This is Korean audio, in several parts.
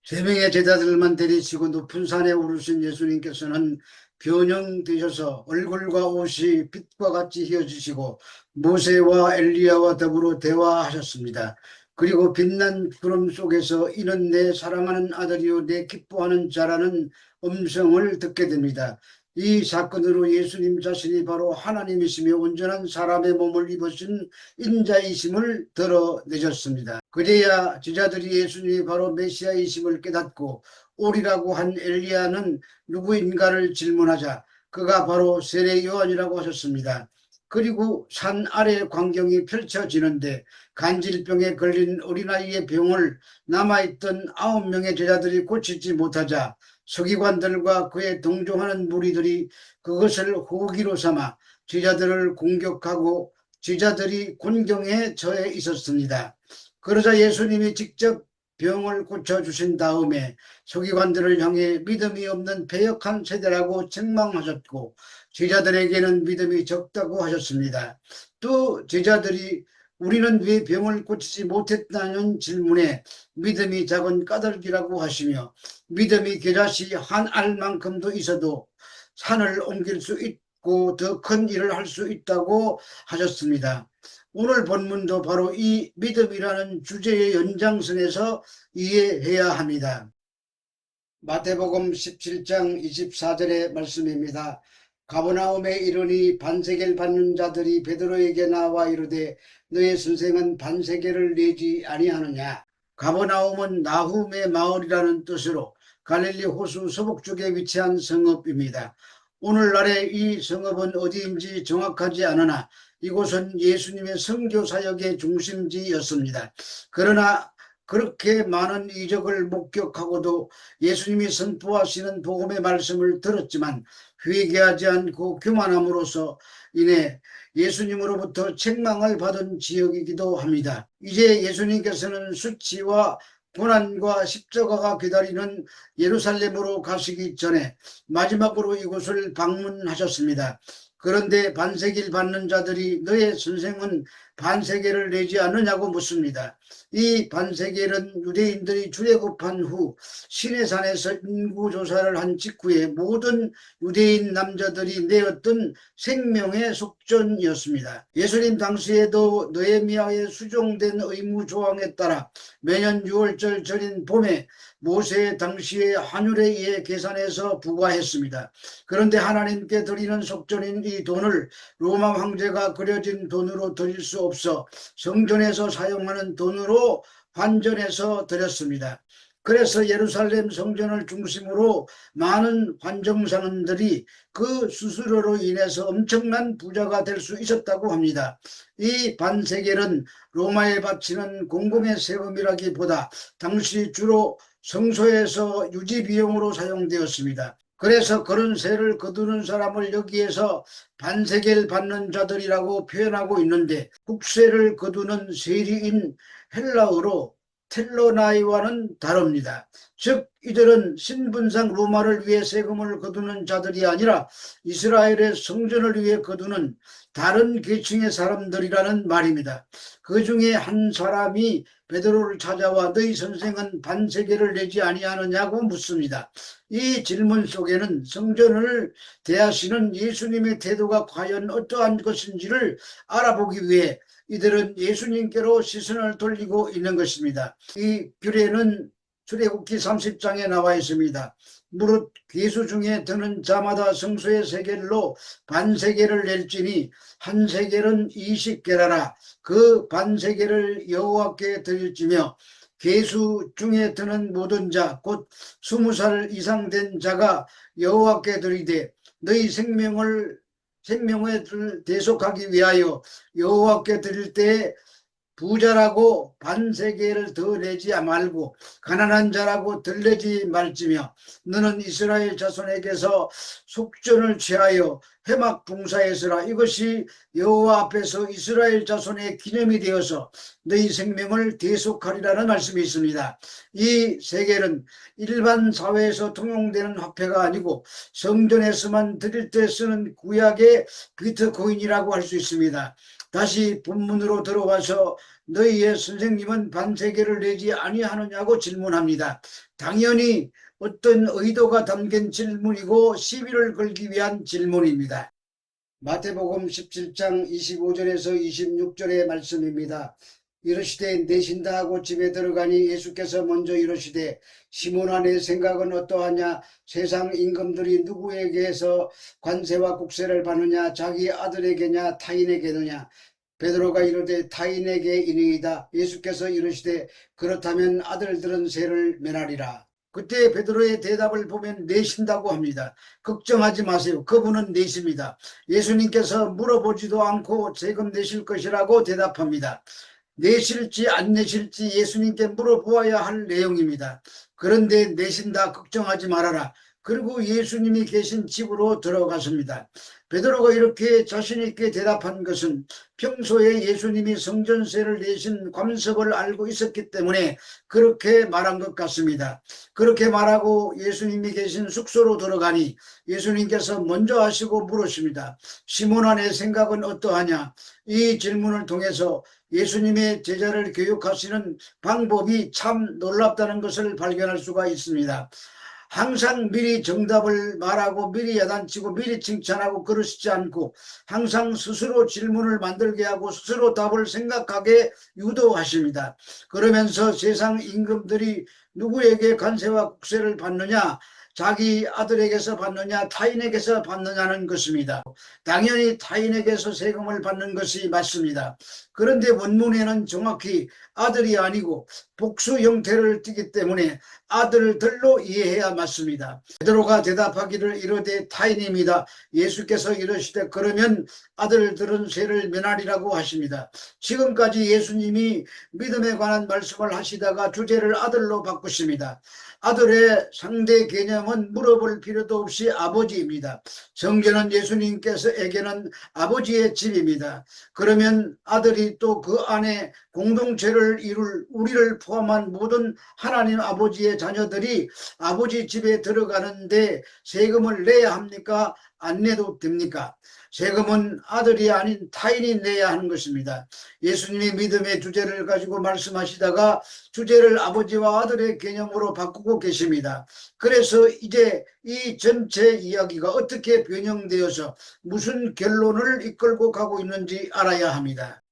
세 명의 제자들만 데리시고 높은 산에 오르신 예수님께서는 변형되셔서 얼굴과 옷이 빛과 같이 휘어지시고 모세와 엘리야와 더불어 대화하셨습니다. 그리고 빛난 구름 속에서 이는 내 사랑하는 아들이요 내 기뻐하는 자라는 음성을 듣게 됩니다. 이 사건으로 예수님 자신이 바로 하나님이시며 온전한 사람의 몸을 입으신 인자이심을 드러내셨습니다. 그제야 제자들이 예수님이 바로 메시아이심을 깨닫고 오리라고 한 엘리야는 누구인가를 질문하자 그가 바로 세례 요한이라고 하셨습니다. 그리고 산 아래 광경이 펼쳐지는데 간질병에 걸린 어린아이의 병을 남아있던 9명의 제자들이 고치지 못하자 서기관들과 그에 동조하는 무리들이 그것을 호기로 삼아 제자들을 공격하고 제자들이 곤경에 처해 있었습니다. 그러자 예수님이 직접 병을 고쳐주신 다음에 서기관들을 향해 믿음이 없는 패역한 세대라고 책망하셨고 제자들에게는 믿음이 적다고 하셨습니다. 또 제자들이 우리는 왜 병을 고치지 못했다는 질문에 믿음이 작은 까닭이라고 하시며 믿음이 겨자씨 한 알만큼도 있어도 산을 옮길 수 있고 더 큰 일을 할 수 있다고 하셨습니다. 오늘 본문도 바로 이 믿음이라는 주제의 연장선에서 이해해야 합니다. 마태복음 17장 24절의 말씀입니다. 가버나움에 이르니 반세계를 받는 자들이 베드로에게 나와 이르되 너의 선생은 반세계를 내지 아니하느냐. 가버나움은 나훔의 마을이라는 뜻으로 갈릴리 호수 서북쪽에 위치한 성읍입니다. 오늘날의 이 성읍은 어디인지 정확하지 않으나 이곳은 예수님의 선교 사역의 중심지였습니다. 그러나 그렇게 많은 이적을 목격하고도 예수님이 선포하시는 복음의 말씀을 들었지만 회개하지 않고 교만함으로써 인해 예수님으로부터 책망을 받은 지역이기도 합니다. 이제 예수님께서는 수치와 고난과 십자가가 기다리는 예루살렘으로 가시기 전에 마지막으로 이곳을 방문하셨습니다. 그런데 반세기를 받는 자들이 너의 선생은 반세계를 내지 않느냐고 묻습니다. 이 반세계는 유대인들이 출애굽한 후 시내산에서 인구조사를 한 직후에 모든 유대인 남자들이 내었던 생명의 속전이었습니다. 예수님 당시에도 느헤미야에 수정된 의무조항에 따라 매년 6월절 절인 봄에 모세 당시의 환율에 의해 계산해서 부과했습니다. 그런데 하나님께 드리는 속전인 이 돈을 로마 황제가 그려진 돈으로 드릴 수 없어 성전에서 사용하는 돈으로 환전해서 드렸습니다. 그래서 예루살렘 성전을 중심으로 많은 환정사람들이 그 수수료로 인해서 엄청난 부자가 될 수 있었다고 합니다. 이 반세겔은 로마에 바치는 공공의 세금이라기보다 당시 주로 성소에서 유지 비용으로 사용되었습니다. 그래서 그런 세를 거두는 사람을 여기에서 반세겔 받는 자들이라고 표현하고 있는데 국세를 거두는 세리인 헬라어로 텔로나이와는 다릅니다. 즉 이들은 신분상 로마를 위해 세금을 거두는 자들이 아니라 이스라엘의 성전을 위해 거두는 다른 계층의 사람들이라는 말입니다. 그 중에 한 사람이 베드로를 찾아와 너희 선생은 반세계를 내지 아니하느냐고 묻습니다. 이 질문 속에는 성전을 대하시는 예수님의 태도가 과연 어떠한 것인지를 알아보기 위해 이들은 예수님께로 시선을 돌리고 있는 것입니다. 이 규례는 출애굽기 30장에 나와 있습니다. 무릇 괴수 중에 드는 자마다 성소의 세겔로 반세겔을 낼지니 한 세겔은 20게라라. 그 반세겔을 여호와께 드릴지며 괴수 중에 드는 모든 자 곧 20살 이상 된 자가 여호와께 드리되 너희 생명을 대속하기 위하여 여호와께 드릴 때 부자라고 반세계를 더 내지 말고 가난한 자라고 덜 내지 말지며 너는 이스라엘 자손에게서 속전을 취하여 회막 봉사했으라. 이것이 여호와 앞에서 이스라엘 자손의 기념이 되어서 너희 생명을 대속하리라는 말씀이 있습니다. 이 세겔은 일반 사회에서 통용되는 화폐가 아니고 성전에서만 드릴 때 쓰는 구약의 비트코인이라고 할 수 있습니다. 다시 본문으로 들어와서 너희의 선생님은 반세계를 내지 아니하느냐고 질문합니다. 당연히 어떤 의도가 담긴 질문이고 시비를 걸기 위한 질문입니다. 마태복음 17장 25절에서 26절의 말씀입니다. 이르시되 내신다 하고 집에 들어가니 예수께서 먼저 이르시되 시몬아 내 생각은 어떠하냐 세상 임금들이 누구에게서 관세와 국세를 받느냐 자기 아들에게냐 타인에게느냐 베드로가 이르되 타인에게이니이다. 예수께서 이르시되 그렇다면 아들들은 세를 면하리라. 그때 베드로의 대답을 보면 내신다고 합니다. 걱정하지 마세요. 그분은 내십니다. 예수님께서 물어보지도 않고 세금 내실 것이라고 대답합니다. 내실지 안 내실지 예수님께 물어보아야 할 내용입니다. 그런데 내신다 걱정하지 말아라. 그리고 예수님이 계신 집으로 들어갔습니다. 베드로가 이렇게 자신 있게 대답한 것은 평소에 예수님이 성전세를 내신 관습을 알고 있었기 때문에 그렇게 말한 것 같습니다. 그렇게 말하고 예수님이 계신 숙소로 들어가니 예수님께서 먼저 하시고 물으십니다. 시몬아 내 생각은 어떠하냐? 이 질문을 통해서 예수님의 제자를 교육하시는 방법이 참 놀랍다는 것을 발견할 수가 있습니다. 항상 미리 정답을 말하고 미리 야단치고 미리 칭찬하고 그러시지 않고 항상 스스로 질문을 만들게 하고 스스로 답을 생각하게 유도하십니다. 그러면서 세상 임금들이 누구에게 관세와 국세를 받느냐 자기 아들에게서 받느냐 타인에게서 받느냐는 것입니다. 당연히 타인에게서 세금을 받는 것이 맞습니다. 그런데 원문에는 정확히 아들이 아니고 복수 형태를 띠기 때문에 아들들로 이해해야 맞습니다. 베드로가 대답하기를 이르되 타인입니다. 예수께서 이르시되 그러면 아들들은 세를 면하리라고 하십니다. 지금까지 예수님이 믿음에 관한 말씀을 하시다가 주제를 아들로 바꾸십니다. 아들의 상대 개념은 물어볼 필요도 없이 아버지입니다. 성전은 예수님께서에게는 아버지의 집입니다. 그러면 아들이 또 그 안에 공동체를 이룰 우리를 포함한 모든 하나님 아버지의 자녀들이 아버지 집에 들어가는데 세금을 내야 합니까? 안 내도 됩니까? 세금은 아들이 아닌 타인이 내야 하는 것입니다. 예수님이 믿음의 주제를 가지고 말씀하시다가 주제를 아버지와 아들의 개념으로 바꾸고 계십니다. 그래서 이제 이 전체 이야기가 어떻게 변형되어서 무슨 결론을 이끌고 가고 있는지 알아야 합니다.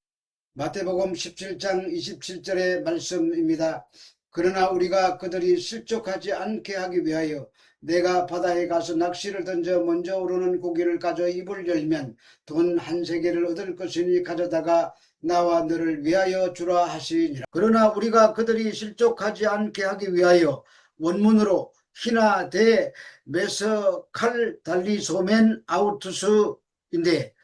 마태복음 17장 27절의 말씀입니다. 그러나 우리가 그들이 실족하지 않게 하기 위하여 내가 바다에 가서 낚시를 던져 먼저 오르는 고기를 가져 입을 열면 돈 한 세겔을 얻을 것이니 가져다가 나와 너를 위하여 주라 하시니라. 그러나 우리가 그들이 실족하지 않게 하기 위하여 원문으로 히나 데 메서 칼 달리 소멘 아우투스인데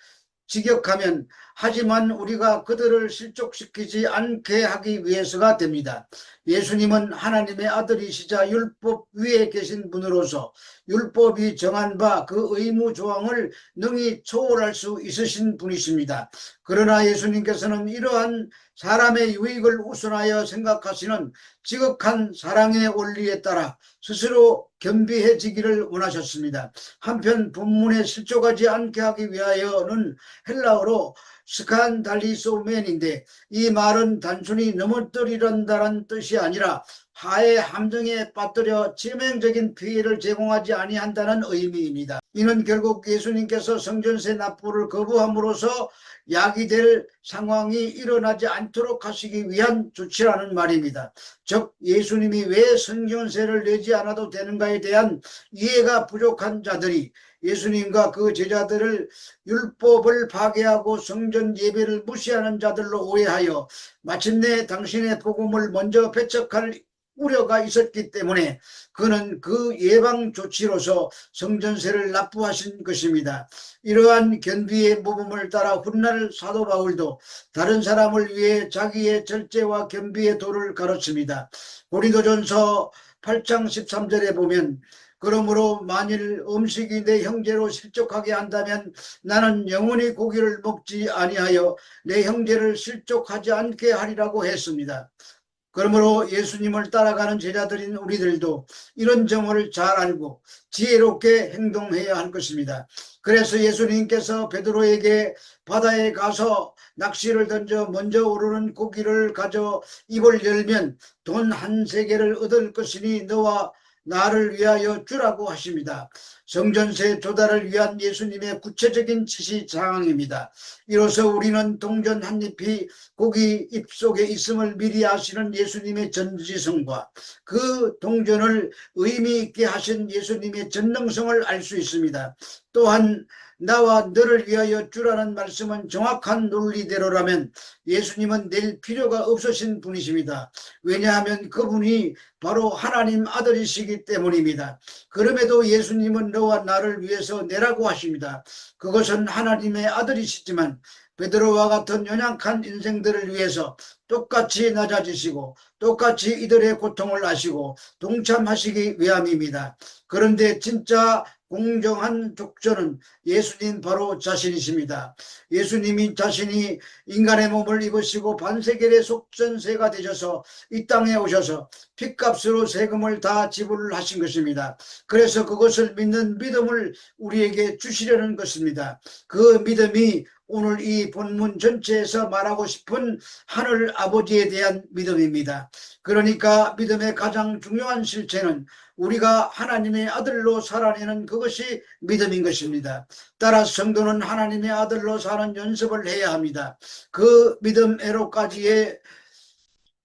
직역하면 하지만 우리가 그들을 실족시키지 않게 하기 위해서가 됩니다. 예수님은 하나님의 아들이시자 율법 위에 계신 분으로서 율법이 정한 바 그 의무 조항을 능히 초월할 수 있으신 분이십니다. 그러나 예수님께서는 이러한 사람의 유익을 우선하여 생각하시는 지극한 사랑의 원리에 따라 스스로 겸비해지기를 원하셨습니다. 한편 본문에 실족하지 않게 하기 위하여는 헬라어로 스칸달리소멘인데 이 말은 단순히 넘어뜨리란다는 뜻이 아니라 하의 함정에 빠뜨려致命적인 피해를 제공하지 아니한다는 의미입니다. 이는 결국 예수님께서 성전세 납부를 거부함으로써 야기될 상황이 일어나지 않도록 하시기 위한 조치라는 말입니다. 즉 예수님이 왜 성전세를 내지 않아도 되는가에 대한 이해가 부족한 자들이 예수님과 그 제자들을 율법을 파괴하고 성전 예배를 무시하는 자들로 오해하여 마침내 당신의 복음을 먼저 배척할 우려가 있었기 때문에 그는 그 예방 조치로서 성전세를 납부하신 것입니다. 이러한 견비의 모범을 따라 훗날 사도 바울도 다른 사람을 위해 자기의 절제와 겸비의 도를 가르칩니다. 고린도전서 8장 13절에 보면 그러므로 만일 음식이 내 형제로 실족하게 한다면 나는 영원히 고기를 먹지 아니하여 내 형제를 실족하지 않게 하리라고 했습니다. 그러므로 예수님을 따라가는 제자들인 우리들도 이런 점을 잘 알고 지혜롭게 행동해야 할 것입니다. 그래서 예수님께서 베드로에게 바다에 가서 낚시를 던져 먼저 오르는 고기를 가져 입을 열면 돈 한 세겔을 얻을 것이니 너와 나를 위하여 주라고 하십니다. 성전세 조달을 위한 예수님의 구체적인 지시 사항입니다. 이로써 우리는 동전 한 잎이 고기 입속에 있음을 미리 아시는 예수님의 전지성과 그 동전을 의미 있게 하신 예수님의 전능성을 알 수 있습니다. 또한 나와 너를 위하여 주라는 말씀은 정확한 논리대로라면 예수님은 낼 필요가 없으신 분이십니다. 왜냐하면 그분이 바로 하나님 아들이시기 때문입니다. 그럼에도 예수님은 너와 나를 위해서 내라고 하십니다. 그것은 하나님의 아들이시지만 베드로와 같은 연약한 인생들을 위해서 똑같이 낮아지시고 똑같이 이들의 고통을 아시고 동참하시기 위함입니다. 그런데 진짜 공정한 족저는 예수님 바로 자신이십니다. 예수님이 자신이 인간의 몸을 입으시고 반세겔의 속전세가 되셔서 이 땅에 오셔서 핏값으로 세금을 다 지불하신 것입니다. 그래서 그것을 믿는 믿음을 우리에게 주시려는 것입니다. 그 믿음이 오늘 이 본문 전체에서 말하고 싶은 하늘 아버지에 대한 믿음입니다. 그러니까 믿음의 가장 중요한 실체는 우리가 하나님의 아들로 살아내는 그것이 믿음인 것입니다. 따라서 성도는 하나님의 아들로 사는 연습을 해야 합니다. 그 믿음에로까지의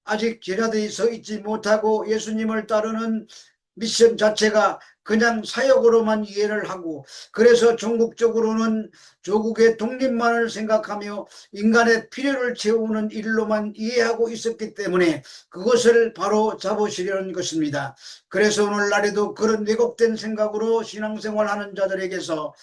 아직 제자들이 서 있지 못하고 예수님을 따르는 미션 자체가 그냥 사역으로만 이해를 하고 그래서 종국적으로는 조국의 독립만을 생각하며 인간의 필요를 채우는 일로만 이해하고 있었기 때문에 그것을 바로 잡으시려는 것입니다. 그래서 오늘날에도 그런 왜곡된 생각으로 신앙생활하는 자들에게서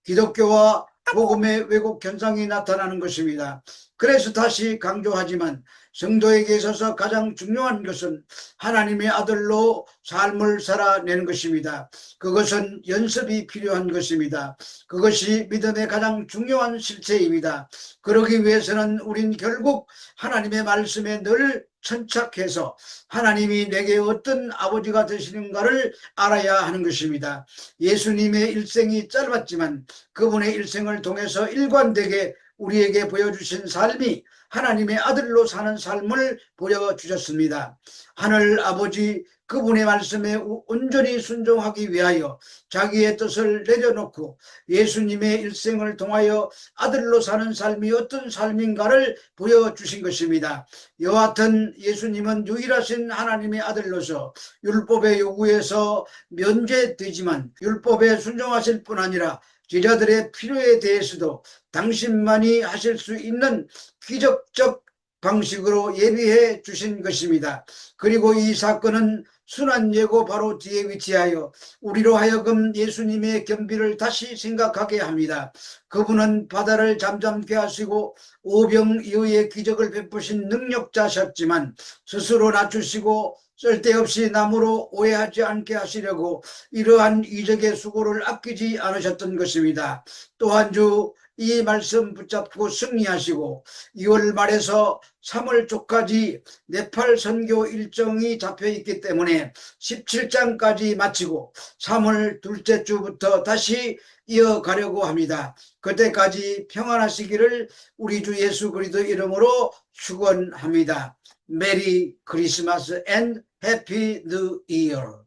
기독교와 복음의 왜곡 현상이 나타나는 것입니다. 그래서 다시 강조하지만 성도에게 있어서 가장 중요한 것은 하나님의 아들로 삶을 살아내는 것입니다. 그것은 연습이 필요한 것입니다. 그것이 믿음의 가장 중요한 실체입니다. 그러기 위해서는 우린 결국 하나님의 말씀에 늘 천착해서 하나님이 내게 어떤 아버지가 되시는가를 알아야 하는 것입니다. 예수님의 일생이 짧았지만 그분의 일생을 통해서 일관되게 우리에게 보여주신 삶이 하나님의 아들로 사는 삶을 보여주셨습니다. 하늘 아버지 그분의 말씀에 온전히 순종하기 위하여 자기의 뜻을 내려놓고 예수님의 일생을 통하여 아들로 사는 삶이 어떤 삶인가를 보여주신 것입니다. 여하튼 예수님은 유일하신 하나님의 아들로서 율법의 요구에서 면제되지만 율법에 순종하실 뿐 아니라 제자들의 필요에 대해서도 당신만이 하실 수 있는 기적적 방식으로 예비해 주신 것입니다. 그리고 이 사건은 순환 예고 바로 뒤에 위치하여 우리로 하여금 예수님의 겸비를 다시 생각하게 합니다. 그분은 바다를 잠잠케 하시고 오병이어의 기적을 베푸신 능력자셨지만 스스로 낮추시고 쓸데없이 남으로 오해하지 않게 하시려고 이러한 이적의 수고를 아끼지 않으셨던 것입니다. 또 한 주 이 말씀 붙잡고 승리하시고 2월 말에서 3월 초까지 네팔 선교 일정이 잡혀있기 때문에 17장까지 마치고 3월 둘째 주부터 다시 이어가려고 합니다. 그때까지 평안하시기를 우리 주 예수 그리스도 이름으로 축원합니다. 메리 크리스마스 앤 해피 뉴 이어.